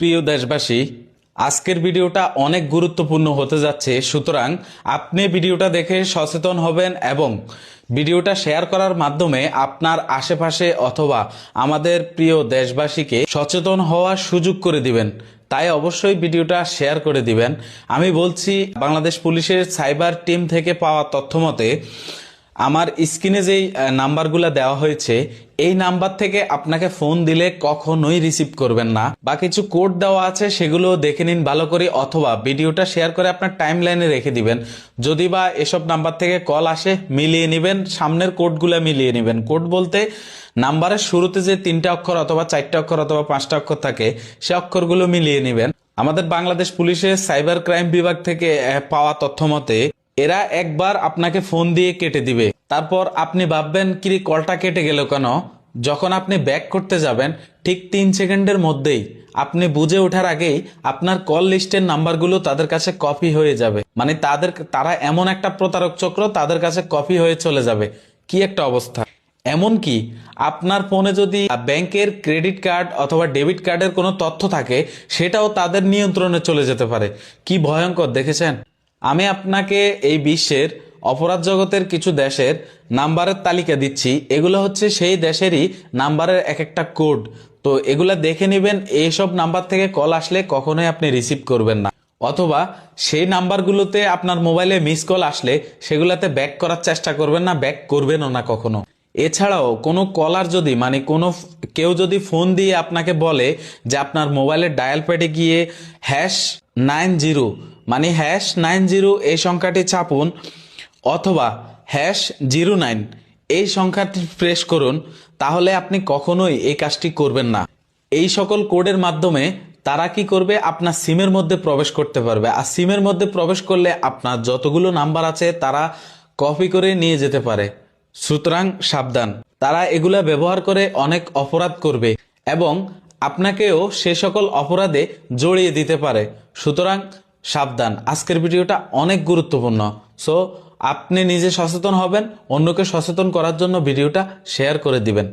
প্রিয় দেশবাসী, আজকের ভিডিওটা অনেক গুরুত্বপূর্ণ হতে যাচ্ছে। সুতরাং আপনি ভিডিওটা দেখে সচেতন হবেন এবং ভিডিওটা শেয়ার করার মাধ্যমে আপনার আশেপাশে অথবা আমাদের প্রিয় দেশবাসীকে সচেতন হওয়ার সুযোগ করে দিবেন। তাই অবশ্যই ভিডিওটা শেয়ার করে দিবেন। আমি বলছি, বাংলাদেশ পুলিশের সাইবার টিম থেকে পাওয়া তথ্য মতে আমার স্ক্রিনে যেই নাম্বারগুলো দেওয়া হয়েছে, এই নাম্বার থেকে আপনাকে ফোন দিলে কখনোই রিসিভ করবেন না, বা কিছু কোড দেওয়া আছে সেগুলো দেখে নিন ভালো করে, অথবা ভিডিওটা শেয়ার করে আপনার টাইম লাইনে রেখে দিবেন। যদি বা এসব নাম্বার থেকে কল আসে, মিলিয়ে নেবেন, সামনের কোডগুলো মিলিয়ে নেবেন। কোড বলতে নাম্বারের শুরুতে যে 3টা অক্ষর অথবা 4টা অক্ষর অথবা 5টা অক্ষর থাকে, সে অক্ষরগুলো মিলিয়ে নেবেন। আমাদের বাংলাদেশ পুলিশের সাইবার ক্রাইম বিভাগ থেকে পাওয়া তথ্য মতে এরা একবার আপনাকে ফোন দিয়ে কেটে দিবে। তারপর আপনি ভাববেন, কি কলটা কেটে গেল কেন? যখন আপনি ব্যাক করতে যাবেন, ঠিক 3 সেকেন্ডের মধ্যেই আপনি বুঝে ওঠার আগেই আপনার কল লিস্টের নাম্বারগুলো তাদের কাছে কপি হয়ে যাবে। মানে তারা এমন একটা প্রতারক চক্র, তাদের কাছে কপি হয়ে চলে যাবে। কি একটা অবস্থা! এমনকি আপনার ফোনে যদি ব্যাংকের ক্রেডিট কার্ড অথবা ডেবিট কার্ডের কোনো তথ্য থাকে, সেটাও তাদের নিয়ন্ত্রণে চলে যেতে পারে। কি ভয়ঙ্কর দেখেছেন? আমি আপনাকে এই বিশ্বের অপরাধ জগতের কিছু দেশের নাম্বারের তালিকা দিচ্ছি। এগুলো হচ্ছে সেই দেশেরই নাম্বারের এক একটা কোড। তো এগুলা দেখে নেবেন। এইসব নাম্বার থেকে কল আসলে কখনোই আপনি রিসিভ করবেন না, অথবা সেই নাম্বারগুলোতে আপনার মোবাইলে মিস কল আসলে সেগুলাতে ব্যাক করার চেষ্টা করবেন না, ব্যাক করবেনও না কখনো। এছাড়াও কোনো কলার যদি কেউ যদি ফোন দিয়ে আপনাকে বলে যে আপনার মোবাইলের ডায়াল প্যাডে গিয়ে #90 মানে #90 এই সংখ্যাটি চাপুন, অথবা #09 এই সংখ্যাটি প্রেস করুন, তাহলে আপনি কখনোই এই কাজটি করবেন না। এই সকল কোডের মাধ্যমে তারা কি করবে, আপনার সিমের মধ্যে প্রবেশ করতে পারবে। আর সিমের মধ্যে প্রবেশ করলে আপনার যতগুলো নাম্বার আছে তারা কপি করে নিয়ে যেতে পারে। সুতরাং সাবধান, তারা এগুলা ব্যবহার করে অনেক অপরাধ করবে এবং আপনাকেও সে সকল অপরাধে জড়িয়ে দিতে পারে। সুতরাং সাবধান। আজকের ভিডিওটা অনেক গুরুত্বপূর্ণ। সো আপনি নিজে সচেতন হবেন, অন্যকে সচেতন করার জন্য ভিডিওটা শেয়ার করে দিবেন।